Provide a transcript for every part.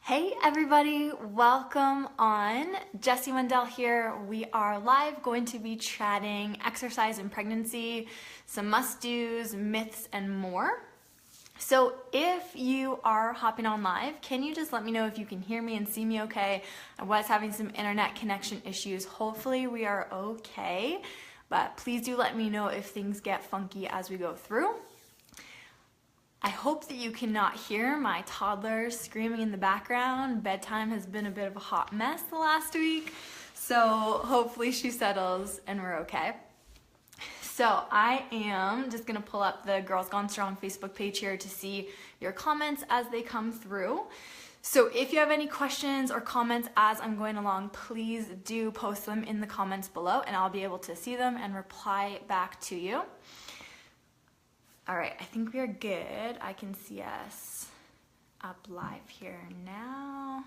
Hey everybody, welcome on. Jessie Mundell here. We are live going to be chatting exercise and pregnancy, some must-dos, myths, and more. So if you are hopping on live, can you just let me know if you can hear me and see me okay? I was having some internet connection issues. Hopefully we are okay, but please do let me know if things get funky as we go through. I hope that you cannot hear my toddler screaming in the background. Bedtime has been a bit of a hot mess the last week, so hopefully she settles and we're okay. So I am just gonna pull up the Girls Gone Strong Facebook page here to see your comments as they come through. So if you have any questions or comments as I'm going along, please do post them in the comments below and I'll be able to see them and reply back to you. All right, I think we are good. I can see us up live here now.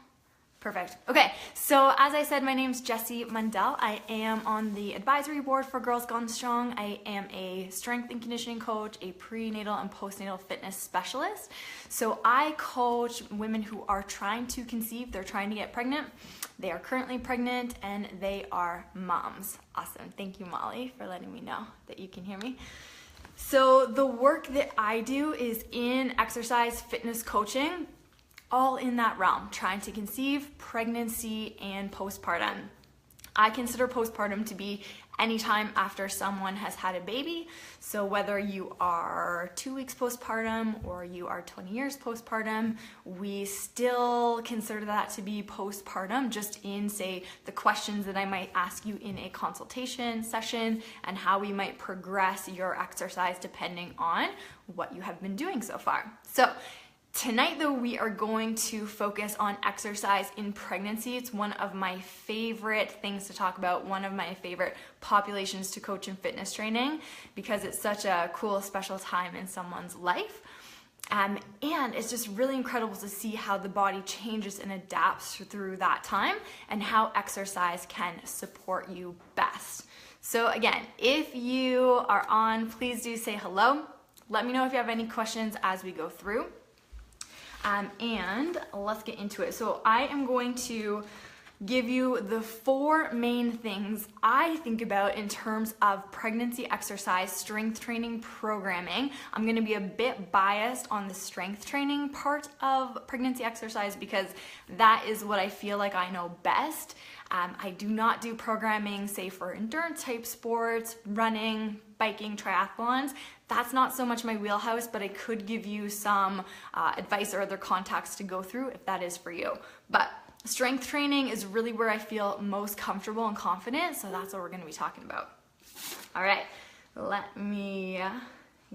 Perfect. Okay, so as I said, my name's Jessie Mundell. I am on the advisory board for Girls Gone Strong. I am a strength and conditioning coach, a prenatal and postnatal fitness specialist. So I coach women who are trying to conceive, they're trying to get pregnant, they are currently pregnant, and they are moms. Awesome. Thank you, Molly, for letting me know that you can hear me. So the work that I do is in exercise fitness coaching, all in that realm, trying to conceive, pregnancy, and postpartum. I consider postpartum to be any time after someone has had a baby. So whether you are 2 weeks postpartum or you are 20 years postpartum, we still consider that to be postpartum, just in, say, the questions that I might ask you in a consultation session and how we might progress your exercise depending on what you have been doing so far. So tonight, though, we are going to focus on exercise in pregnancy. It's one of my favorite things to talk about, one of my favorite populations to coach in fitness training, because it's such a cool, special time in someone's life. And it's just really incredible to see how the body changes and adapts through that time and how exercise can support you best. So again, if you are on, please do say hello. Let me know if you have any questions as we go through. And let's get into it. So I am going to give you the 4 main things I think about in terms of pregnancy exercise, strength training programming. I'm going to be a bit biased on the strength training part of pregnancy exercise because that is what I feel like I know best. I do not do programming, say, for endurance type sports, running, biking, triathlons. That's not so much my wheelhouse, but I could give you some advice or other contacts to go through if that is for you. But strength training is really where I feel most comfortable and confident, so that's what we're gonna be talking about. All right, let me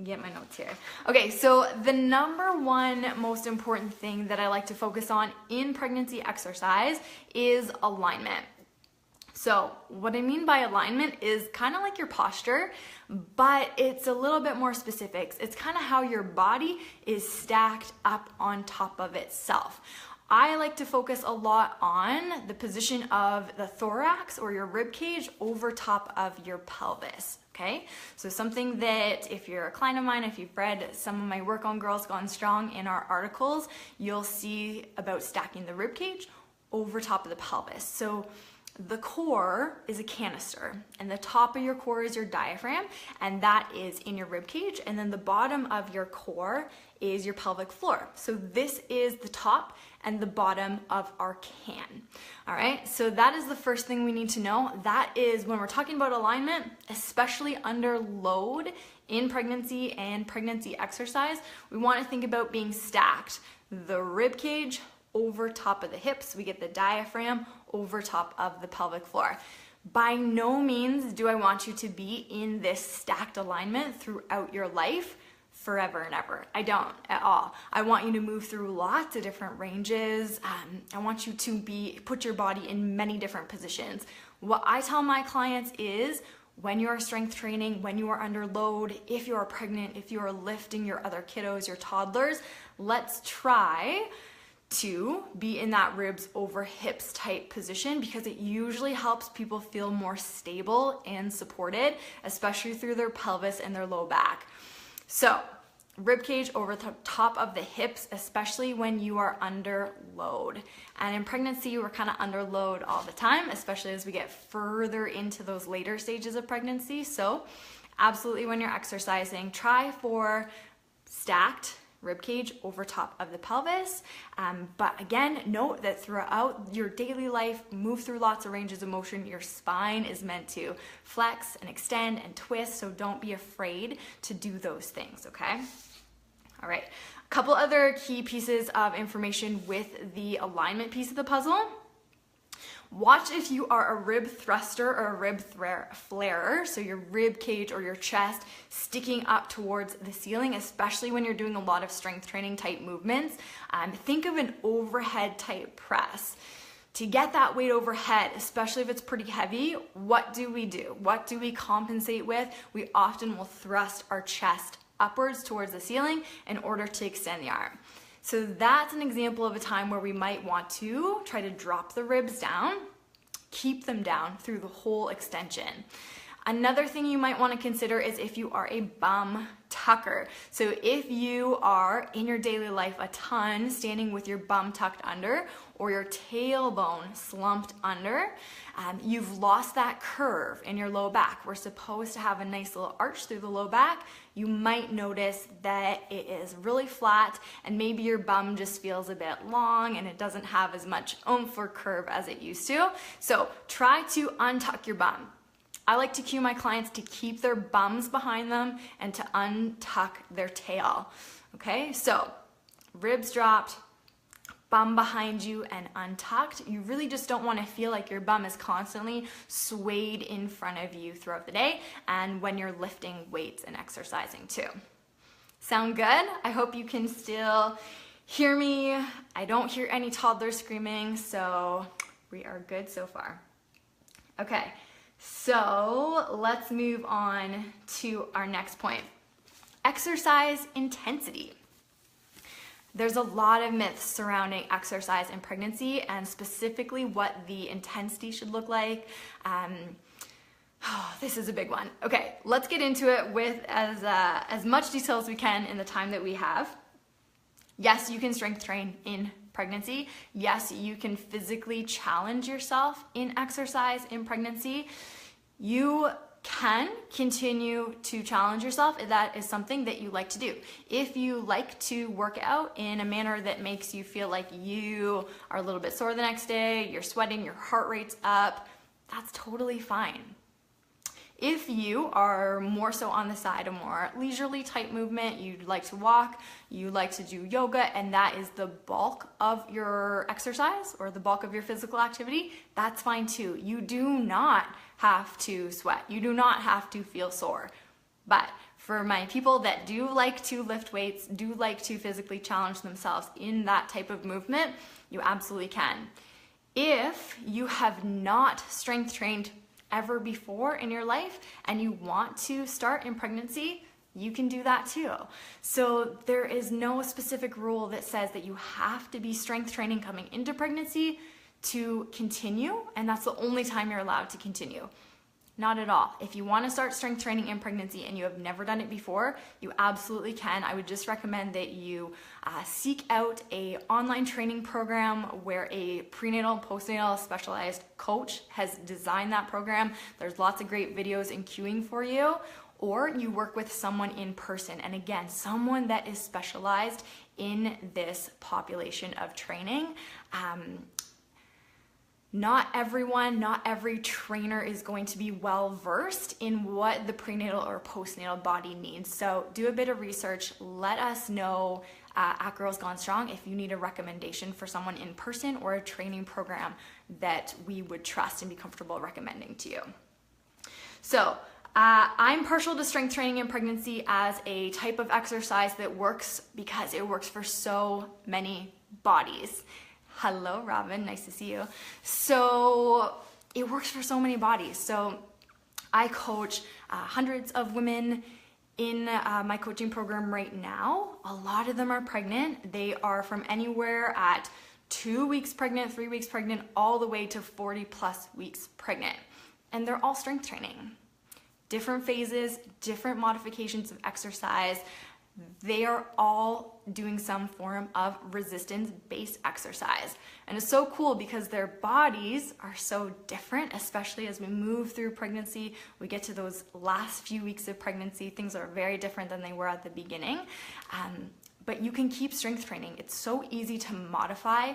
get my notes here. Okay, so the number one most important thing that I like to focus on in pregnancy exercise is alignment. So what I mean by alignment is kind of like your posture, but it's a little bit more specific. It's kind of how your body is stacked up on top of itself. I like to focus a lot on the position of the thorax or your rib cage over top of your pelvis. Okay, so something that if you're a client of mine, if you've read some of my work on Girls Gone Strong in our articles, you'll see about stacking the rib cage over top of the pelvis. So the core is a canister and the top of your core is your diaphragm, and that is in your rib cage, and then the bottom of your core is your pelvic floor. So this is the top and the bottom of our can. All right, so that is the first thing we need to know. That is when we're talking about alignment, especially under load in pregnancy and pregnancy exercise, we want to think about being stacked. The rib cage over top of the hips, we get the diaphragm over top of the pelvic floor. By no means do I want you to be in this stacked alignment throughout your life forever and ever. I don't at all. I want you to move through lots of different ranges. I want you to put your body in many different positions. What I tell my clients is when you are strength training, when you are under load, if you are pregnant, if you are lifting your other kiddos, your toddlers, let's try to be in that ribs over hips type position, because it usually helps people feel more stable and supported, especially through their pelvis and their low back. So rib cage over the top of the hips, especially when you are under load. And in pregnancy, we're kind of under load all the time, especially as we get further into those later stages of pregnancy. So absolutely, when you're exercising, try for stacked rib cage over top of the pelvis. But again, note that throughout your daily life, move through lots of ranges of motion. Your spine is meant to flex and extend and twist, so don't be afraid to do those things, okay? All right, a couple other key pieces of information with the alignment piece of the puzzle. Watch if you are a rib thruster or a rib flarer, so your rib cage or your chest sticking up towards the ceiling, especially when you're doing a lot of strength training type movements. Think of an overhead type press. To get that weight overhead, especially if it's pretty heavy, what do we do? What do we compensate with? We often will thrust our chest upwards towards the ceiling in order to extend the arm. So that's an example of a time where we might want to try to drop the ribs down, keep them down through the whole extension. Another thing you might want to consider is if you are a bum tucker. So if you are in your daily life a ton standing with your bum tucked under or your tailbone slumped under, you've lost that curve in your low back. We're supposed to have a nice little arch through the low back. You might notice that it is really flat and maybe your bum just feels a bit long and it doesn't have as much oomph or curve as it used to. So try to untuck your bum. I like to cue my clients to keep their bums behind them and to untuck their tail. Okay, so ribs dropped, bum behind you and untucked. You really just don't want to feel like your bum is constantly swayed in front of you throughout the day and when you're lifting weights and exercising too. Sound good? I hope you can still hear me. I don't hear any toddlers screaming, so we are good so far. Okay. So let's move on to our next point. Exercise intensity. There's a lot of myths surrounding exercise in pregnancy and specifically what the intensity should look like. This is a big one. Okay, let's get into it with as much detail as we can in the time that we have. Yes, you can strength train in pregnancy. Yes, you can physically challenge yourself in exercise in pregnancy. You can continue to challenge yourself if that is something that you like to do. If you like to work out in a manner that makes you feel like you are a little bit sore the next day, you're sweating, your heart rate's up, that's totally fine. If you are more so on the side of more leisurely type movement, you'd like to walk, you like to do yoga, and that is the bulk of your exercise or the bulk of your physical activity, that's fine too. You do not have to sweat. You do not have to feel sore. But for my people that do like to lift weights, do like to physically challenge themselves in that type of movement, you absolutely can. If you have not strength trained ever before in your life and you want to start in pregnancy, you can do that too. So there is no specific rule that says that you have to be strength training coming into pregnancy to continue, and that's the only time you're allowed to continue. Not at all. If you want to start strength training in pregnancy and you have never done it before, you absolutely can. I would just recommend that you seek out an online training program where a prenatal and postnatal specialized coach has designed that program. There's lots of great videos and cueing for you. Or you work with someone in person. And again, someone that is specialized in this population of training. Not every trainer is going to be well versed in what the prenatal or postnatal body needs. So do a bit of research. Let us know at Girls Gone Strong if you need a recommendation for someone in person or a training program that we would trust and be comfortable recommending to you. So I'm partial to strength training in pregnancy as a type of exercise that works because it works for so many bodies. Hello, Robin, nice to see you. So it works for so many bodies. So I coach hundreds of women in my coaching program right now. A lot of them are pregnant. They are from anywhere at 2 weeks pregnant, 3 weeks pregnant, all the way to 40 plus weeks pregnant. And they're all strength training. Different phases, different modifications of exercise, they are all doing some form of resistance-based exercise. And it's so cool because their bodies are so different, especially as we move through pregnancy. We get to those last few weeks of pregnancy, things are very different than they were at the beginning. But you can keep strength training. It's so easy to modify.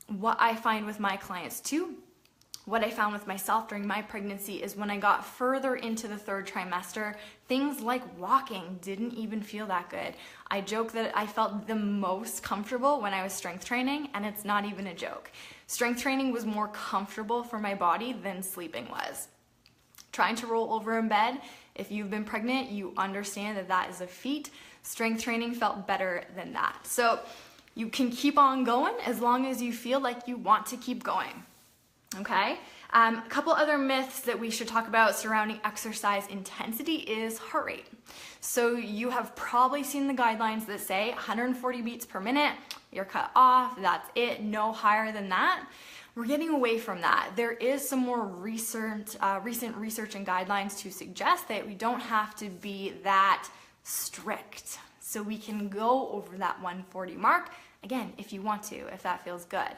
What I find with my clients too, what I found with myself during my pregnancy is when I got further into the 3rd trimester, things like walking didn't even feel that good. I joke that I felt the most comfortable when I was strength training, and it's not even a joke. Strength training was more comfortable for my body than sleeping was. Trying to roll over in bed, if you've been pregnant, you understand that that is a feat. Strength training felt better than that. So you can keep on going as long as you feel like you want to keep going. Okay, a couple other myths that we should talk about surrounding exercise intensity is heart rate. So you have probably seen the guidelines that say 140 beats per minute, you're cut off, that's it, no higher than that. We're getting away from that. There is some more recent research and guidelines to suggest that we don't have to be that strict. So we can go over that 140 mark, again, if you want to, if that feels good.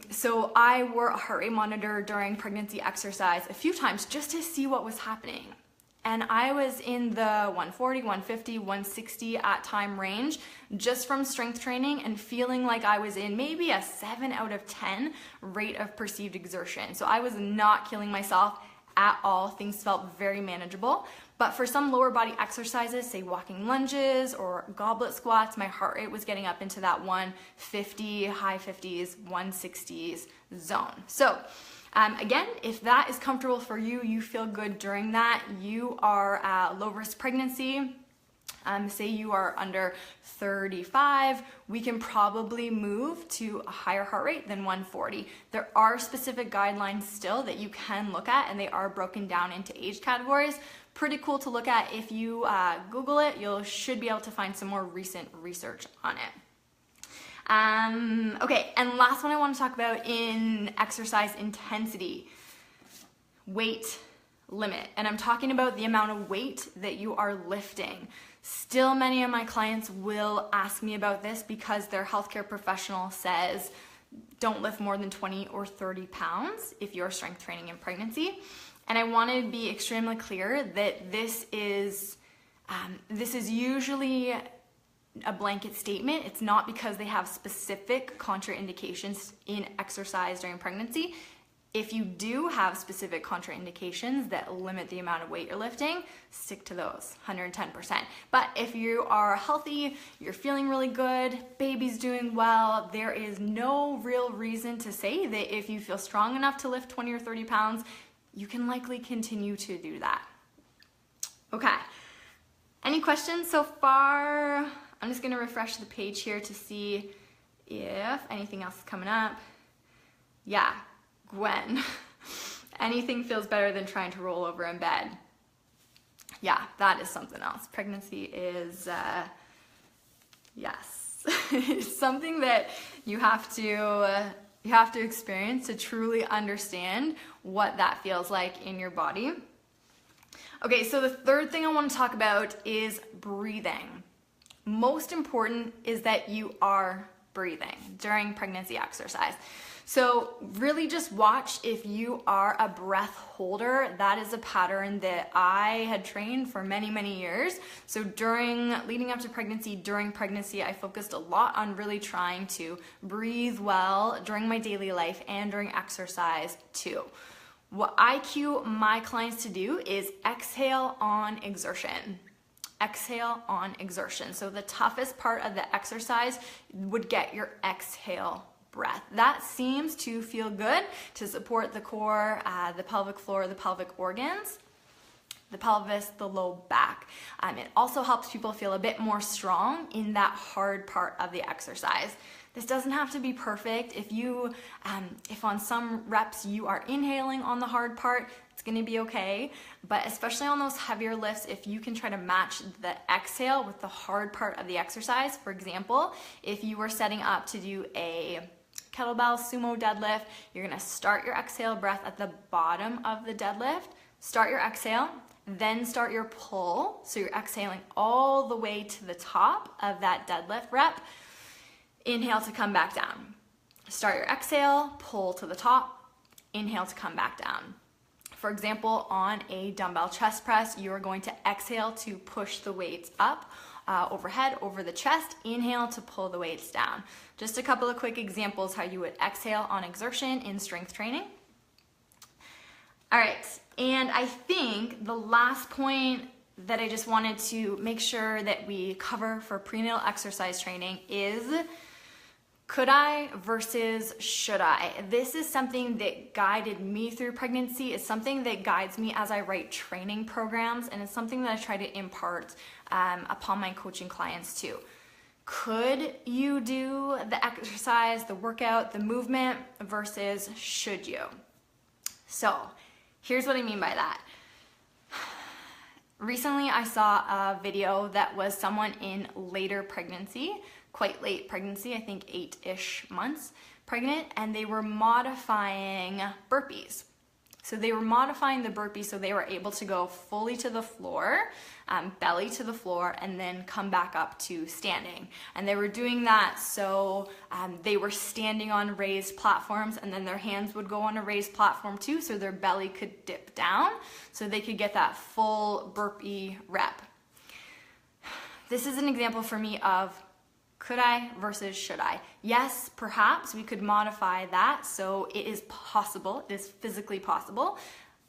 So I wore a heart rate monitor during pregnancy exercise a few times just to see what was happening. And I was in the 140, 150, 160 at time range just from strength training and feeling like I was in maybe a 7 out of 10 rate of perceived exertion. So I was not killing myself at all. Things felt very manageable. But for some lower body exercises, say walking lunges or goblet squats, my heart rate was getting up into that 150, high 50s, 160s zone. So again, if that is comfortable for you, you feel good during that, you are at low risk pregnancy, say you are under 35, we can probably move to a higher heart rate than 140. There are specific guidelines still that you can look at, and they are broken down into age categories. Pretty cool to look at. If you Google it, you should be able to find some more recent research on it. Okay, and last one I want to talk about in exercise intensity, weight limit. And I'm talking about the amount of weight that you are lifting. Still, many of my clients will ask me about this because their healthcare professional says don't lift more than 20 or 30 pounds if you're strength training in pregnancy. And I want to be extremely clear that this is usually a blanket statement. It's not because they have specific contraindications in exercise during pregnancy. If you do have specific contraindications that limit the amount of weight you're lifting, stick to those 110%. But if you are healthy, you're feeling really good, baby's doing well, there is no real reason to say that if you feel strong enough to lift 20 or 30 pounds, you can likely continue to do that. Okay, any questions so far? I'm just gonna refresh the page here to see if anything else is coming up. Yeah, Gwen, anything feels better than trying to roll over in bed. Yeah, that is something else. Pregnancy is, yes, it's something that you have to experience to truly understand what that feels like in your body. Okay, so the third thing I want to talk about is breathing. Most important is that you are breathing during pregnancy exercise. So really just watch if you are a breath holder. That is a pattern that I had trained for many, many years. So leading up to pregnancy, during pregnancy, I focused a lot on really trying to breathe well during my daily life and during exercise too. What I cue my clients to do is exhale on exertion. Exhale on exertion. So the toughest part of the exercise would get your exhale breath. That seems to feel good to support the core, the pelvic floor, the pelvic organs, the pelvis, the low back. It also helps people feel a bit more strong in that hard part of the exercise. This doesn't have to be perfect. If on some reps you are inhaling on the hard part, it's gonna be okay. But especially on those heavier lifts, if you can try to match the exhale with the hard part of the exercise, for example, if you were setting up to do a kettlebell sumo deadlift, you're gonna start your exhale breath at the bottom of the deadlift, start your exhale, then start your pull. So you're exhaling all the way to the top of that deadlift rep. Inhale to come back down. Start your exhale, pull to the top, inhale to come back down. For example, on a dumbbell chest press, you are going to exhale to push the weights up overhead, over the chest. Inhale to pull the weights down. Just a couple of quick examples how you would exhale on exertion in strength training. All right, and I think the last point that I just wanted to make sure that we cover for prenatal exercise training is could I versus should I? This is something that guided me through pregnancy. It's something that guides me as I write training programs, and it's something that I try to impart upon my coaching clients too. Could you do the exercise, the workout, the movement versus should you? So here's what I mean by that. Recently, I saw a video that was someone in later pregnancy, quite late pregnancy, I think 8-ish months pregnant, and they were modifying burpees. So they were modifying the burpees so they were able to go fully to the floor, belly to the floor, and then come back up to standing. And they were doing that so they were standing on raised platforms, and then their hands would go on a raised platform too, so their belly could dip down so they could get that full burpee rep. This is an example for me of could I versus should I? Yes, perhaps we could modify that so it is possible, it is physically possible,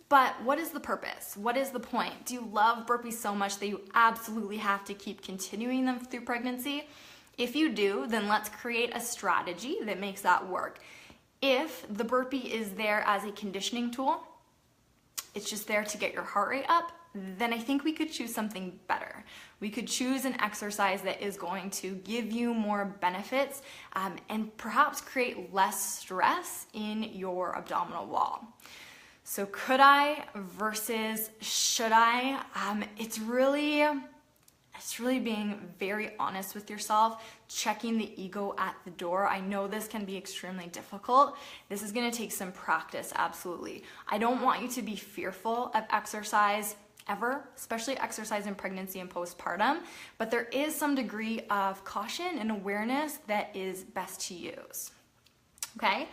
but what is the purpose? What is the point? Do you love burpees so much that you absolutely have to keep continuing them through pregnancy? If you do, then let's create a strategy that makes that work. If the burpee is there as a conditioning tool, it's just there to get your heart rate up, then I think we could choose something better. We could choose an exercise that is going to give you more benefits and perhaps create less stress in your abdominal wall. So could I versus should I? It's really being very honest with yourself, checking the ego at the door. I know this can be extremely difficult. This is going to take some practice, absolutely. I don't want you to be fearful of exercise ever, especially exercise in pregnancy and postpartum, but there is some degree of caution and awareness that is best to use. Okay,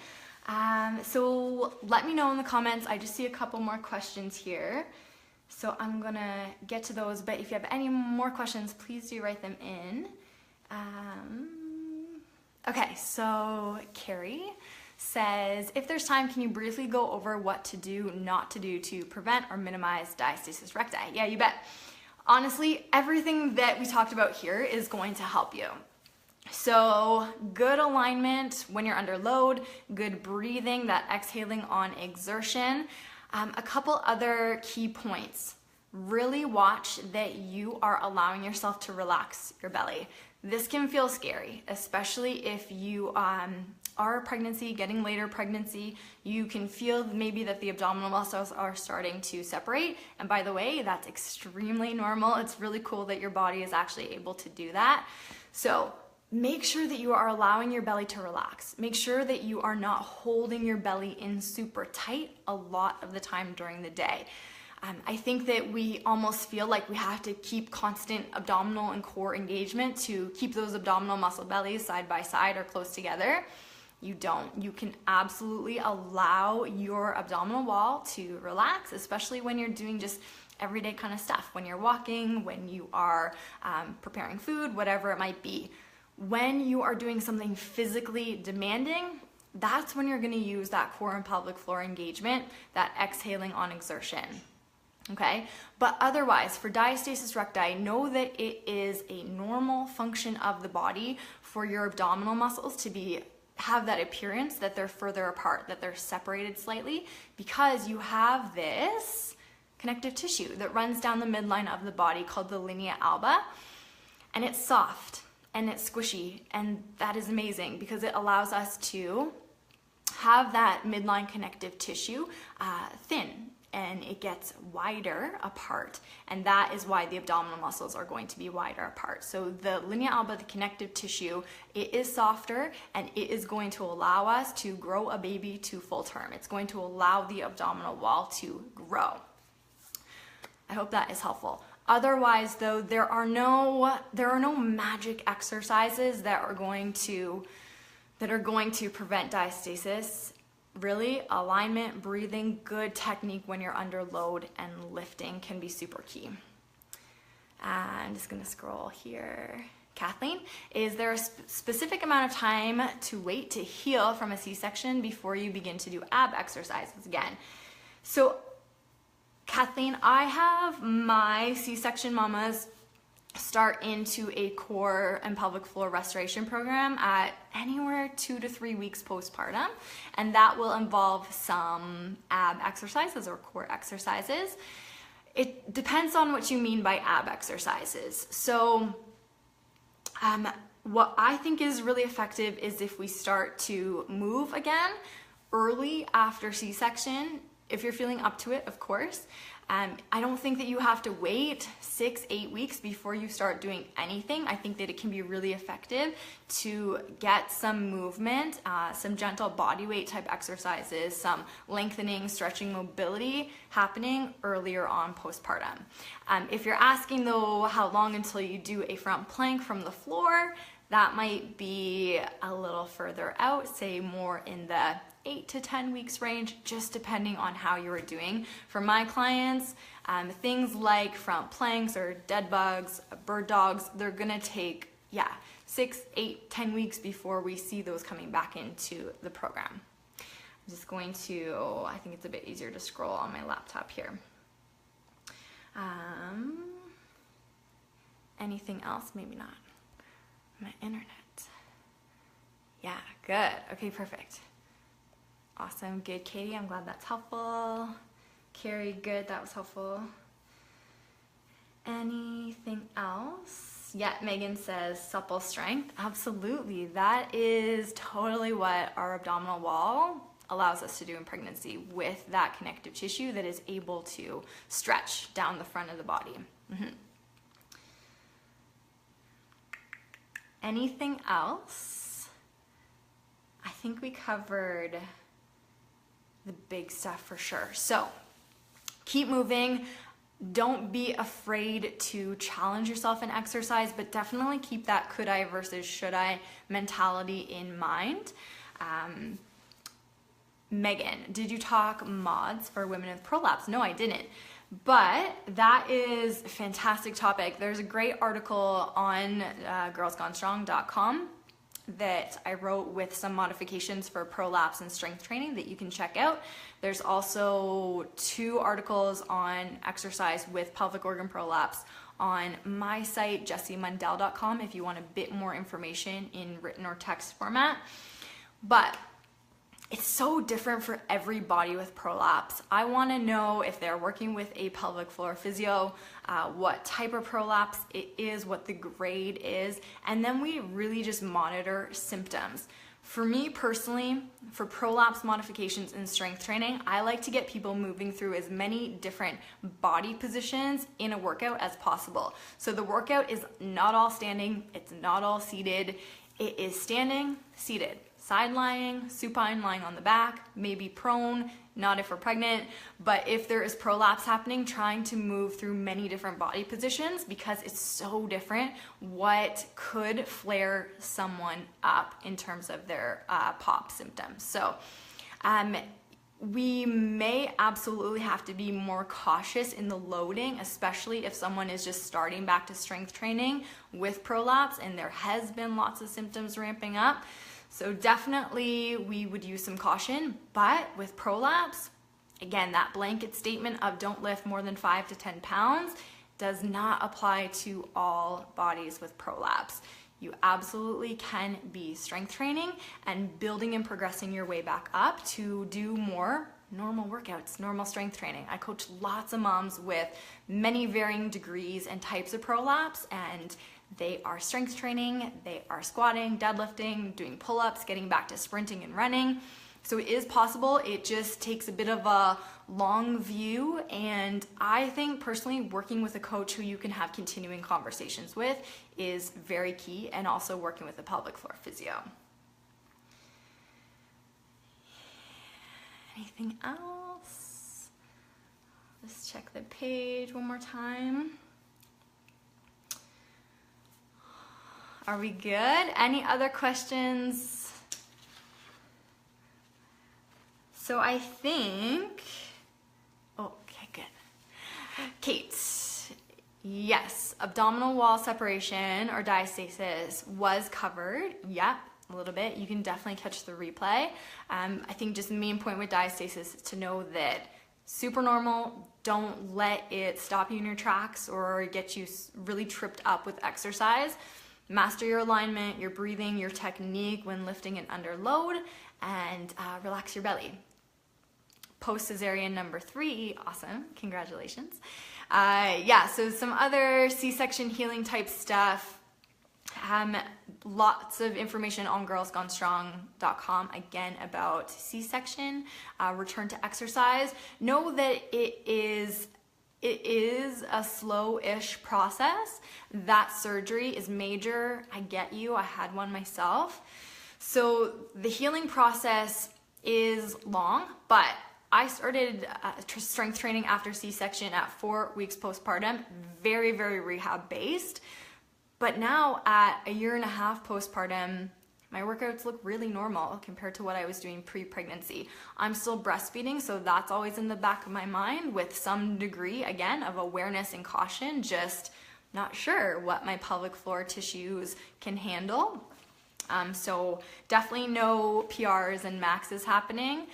so let me know in the comments. I just see a couple more questions here, so I'm gonna get to those, but if you have any more questions, please do write them in. Okay, so Carrie says, if there's time, can you briefly go over what to do, not to do to prevent or minimize diastasis recti? Yeah, you bet. Honestly, everything that we talked about here is going to help you. So good alignment when you're under load, good breathing, that exhaling on exertion. A couple other key points. Really watch that you are allowing yourself to relax your belly. This can feel scary, especially if you are pregnancy, getting later pregnancy. You can feel maybe that the abdominal muscles are starting to separate. And by the way, that's extremely normal. It's really cool that your body is actually able to do that. So make sure that you are allowing your belly to relax. Make sure that you are not holding your belly in super tight a lot of the time during the day. I think that we almost feel like we have to keep constant abdominal and core engagement to keep those abdominal muscle bellies side by side or close together. You don't. You can absolutely allow your abdominal wall to relax, especially when you're doing just everyday kind of stuff, when you're walking, when you are preparing food, whatever it might be. When you are doing something physically demanding, that's when you're going to use that core and pelvic floor engagement, that exhaling on exertion. Okay, but otherwise for diastasis recti, know that it is a normal function of the body for your abdominal muscles to have that appearance that they're further apart, that they're separated slightly, because you have this connective tissue that runs down the midline of the body called the linea alba, and it's soft and it's squishy, and that is amazing because it allows us to have that midline connective tissue thin, and it gets wider apart, and that is why the abdominal muscles are going to be wider apart. So the linea alba, the connective tissue, it is softer, and it is going to allow us to grow a baby to full term. It's going to allow the abdominal wall to grow. I hope that is helpful. Otherwise though, there are no magic exercises that are going to prevent diastasis. Really, alignment, breathing, good technique when you're under load, and lifting can be super key. I'm just gonna scroll here. Kathleen, is there a specific amount of time to wait to heal from a C-section before you begin to do ab exercises again? So Kathleen, I have my C-section mamas start into a core and pelvic floor restoration program at anywhere 2 to 3 weeks postpartum, and that will involve some ab exercises or core exercises. It depends on what you mean by ab exercises. So what I think is really effective is if we start to move again early after C-section, if you're feeling up to it, of course. I don't think that you have to wait 6-8 weeks before you start doing anything. I think that it can be really effective to get some movement, some gentle body weight type exercises, some lengthening, stretching, mobility happening earlier on postpartum. If you're asking though, how long until you do a front plank from the floor, that might be a little further out, say more in the 8 to 10 weeks range, just depending on how you are doing. For my clients, things like front planks or dead bugs, bird dogs, they're gonna take, 6, 8, 10 weeks before we see those coming back into the program. I'm just going to, I think it's a bit easier to scroll on my laptop here. Anything else? Maybe not. My internet. Yeah, good. Okay, perfect. Awesome, good, Katie. I'm glad that's helpful. Carrie, good, that was helpful. Anything else? Yeah, Megan says supple strength. Absolutely, that is totally what our abdominal wall allows us to do in pregnancy with that connective tissue that is able to stretch down the front of the body. Anything else? I think we covered the big stuff for sure. So keep moving. Don't be afraid to challenge yourself in exercise, but definitely keep that could I versus should I mentality in mind. Megan, did you talk mods for women with prolapse? No, I didn't. But that is a fantastic topic. There's a great article on girlsgonestrong.com that I wrote with some modifications for prolapse and strength training that you can check out. There's also 2 articles on exercise with pelvic organ prolapse on my site, jessiemundell.com, if you want a bit more information in written or text format. But it's so different for everybody with prolapse. I want to know if they're working with a pelvic floor physio, what type of prolapse it is, what the grade is, and then we really just monitor symptoms. For me personally, for prolapse modifications and strength training, I like to get people moving through as many different body positions in a workout as possible. So the workout is not all standing, it's not all seated, it is standing, seated, side lying, supine, lying on the back, maybe prone, not if we're pregnant, but if there is prolapse happening, trying to move through many different body positions because it's so different what could flare someone up in terms of their POP symptoms. So we may absolutely have to be more cautious in the loading, especially if someone is just starting back to strength training with prolapse and there has been lots of symptoms ramping up. So definitely we would use some caution, but with prolapse, again, that blanket statement of don't lift more than 5 to 10 pounds does not apply to all bodies with prolapse. You absolutely can be strength training and building and progressing your way back up to do more normal workouts, normal strength training. I coach lots of moms with many varying degrees and types of prolapse, and they are strength training, they are squatting, deadlifting, doing pull-ups, getting back to sprinting and running. So it is possible, it just takes a bit of a long view, and I think personally working with a coach who you can have continuing conversations with is very key, and also working with a pelvic floor physio. Anything else? Let's check the page one more time. Are we good? Any other questions? So I think, oh, okay, good. Kate, yes, abdominal wall separation or diastasis was covered. Yep, a little bit. You can definitely catch the replay. I think just the main point with diastasis is to know that super normal. Don't let it stop you in your tracks or get you really tripped up with exercise. Master your alignment, your breathing, your technique when lifting and under load, and relax your belly. Post-cesarean number 3, awesome, congratulations. Yeah, so some other C-section healing type stuff. Lots of information on girlsgonestrong.com again about C-section, return to exercise. Know that it is a slow-ish process. That surgery is major. I get you. I had one myself. So the healing process is long, but I started strength training after C-section at 4 weeks postpartum, very, very rehab based. But now at a year and a half postpartum, my workouts look really normal compared to what I was doing pre-pregnancy. I'm still breastfeeding, so that's always in the back of my mind with some degree, again, of awareness and caution, just not sure what my pelvic floor tissues can handle. So definitely no PRs and maxes happening,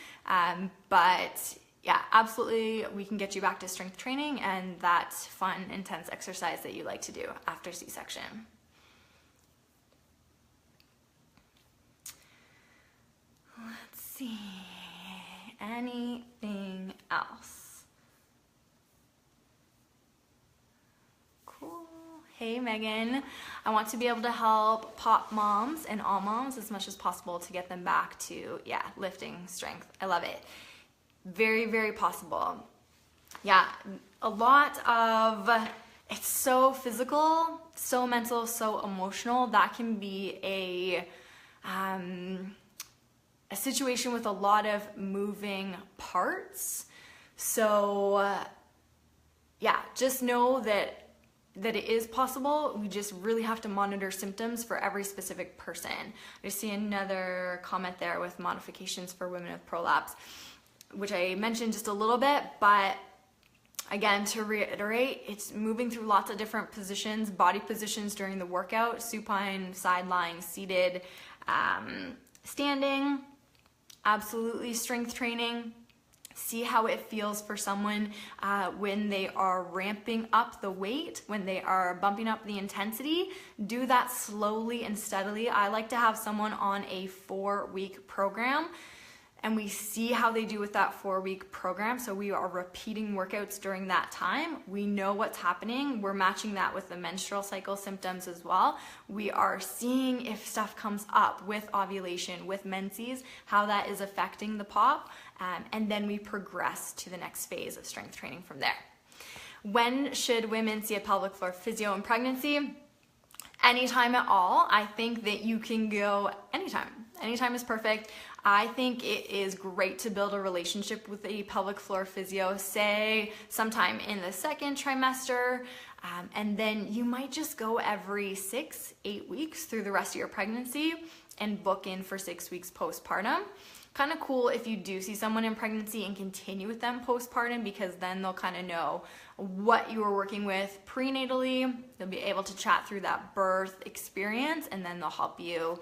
but yeah, absolutely we can get you back to strength training and that fun, intense exercise that you like to do after C-section. Let's see, anything else? Cool. Hey Megan, I want to be able to help pop moms and all moms as much as possible to get them back to, yeah, lifting strength. I love it. Very, very possible. Yeah, a lot of, it's so physical, so mental, so emotional. That can be a situation with a lot of moving parts. So yeah, just know that it is possible. We just really have to monitor symptoms for every specific person. I see another comment there with modifications for women with prolapse, which I mentioned just a little bit, but again, to reiterate, it's moving through lots of different positions, body positions during the workout, supine, side lying, seated, standing, absolutely strength training. See how it feels for someone when they are ramping up the weight, when they are bumping up the intensity. Do that slowly and steadily. I like to have someone on a 4-week program and we see how they do with that 4-week program. So we are repeating workouts during that time. We know what's happening. We're matching that with the menstrual cycle symptoms as well. We are seeing if stuff comes up with ovulation, with menses, how that is affecting the pop. And then we progress to the next phase of strength training from there. When should women see a pelvic floor physio in pregnancy? Anytime at all. I think that you can go anytime. Anytime is perfect. I think it is great to build a relationship with a pelvic floor physio, say sometime in the 2nd trimester, and then you might just go every 6-8 weeks through the rest of your pregnancy and book in for 6 weeks postpartum. Kind of cool if you do see someone in pregnancy and continue with them postpartum, because then they'll kind of know what you were working with prenatally. They'll be able to chat through that birth experience, and then they'll help you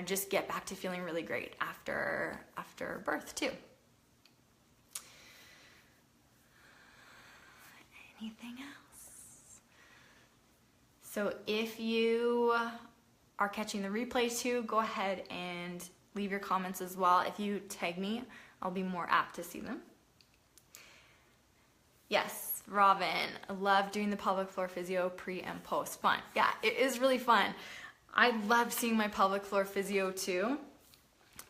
just get back to feeling really great after birth too. Anything else? So if you are catching the replay too, go ahead and leave your comments as well. If you tag me, I'll be more apt to see them. Yes, Robin, I love doing the pelvic floor physio pre and post. Fun. Yeah, it is really fun. I love seeing my pelvic floor physio too.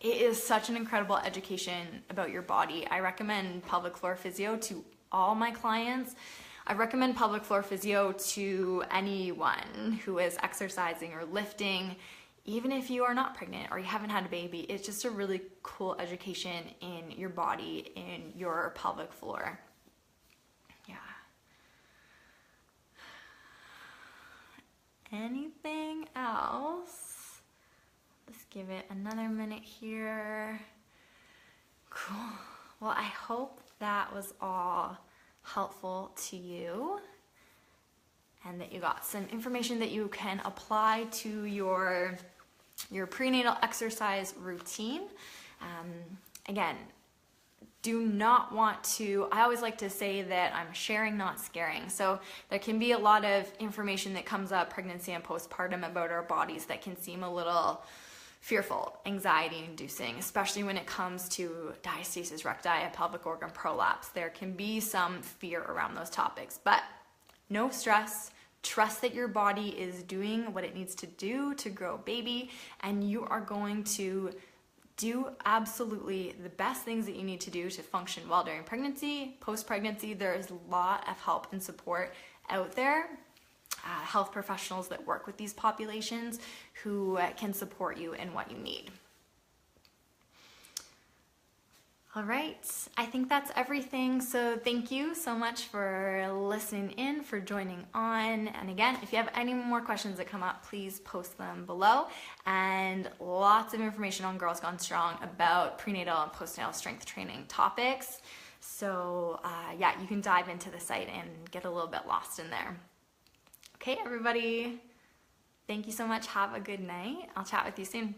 It is such an incredible education about your body. I recommend pelvic floor physio to all my clients. I recommend pelvic floor physio to anyone who is exercising or lifting. Even if you are not pregnant or you haven't had a baby, it's just a really cool education in your body, in your pelvic floor. anything else? Let's give it another minute here. Cool. Well, I hope that was all helpful to you and that you got some information that you can apply to your prenatal exercise routine. Again, do not want to, I always like to say that I'm sharing, not scaring. So there can be a lot of information that comes up pregnancy and postpartum about our bodies that can seem a little fearful, anxiety inducing, especially when it comes to diastasis recti and pelvic organ prolapse. There can be some fear around those topics, but no stress. Trust that your body is doing what it needs to do to grow a baby, and you are going to do absolutely the best things that you need to do to function well during pregnancy, post-pregnancy. There is a lot of help and support out there. Health professionals that work with these populations who can support you in what you need. All right, I think that's everything. So thank you so much for listening in, for joining on. And again, if you have any more questions that come up, please post them below. And lots of information on Girls Gone Strong about prenatal and postnatal strength training topics. So yeah, you can dive into the site and get a little bit lost in there. Okay, everybody, thank you so much. Have a good night. I'll chat with you soon.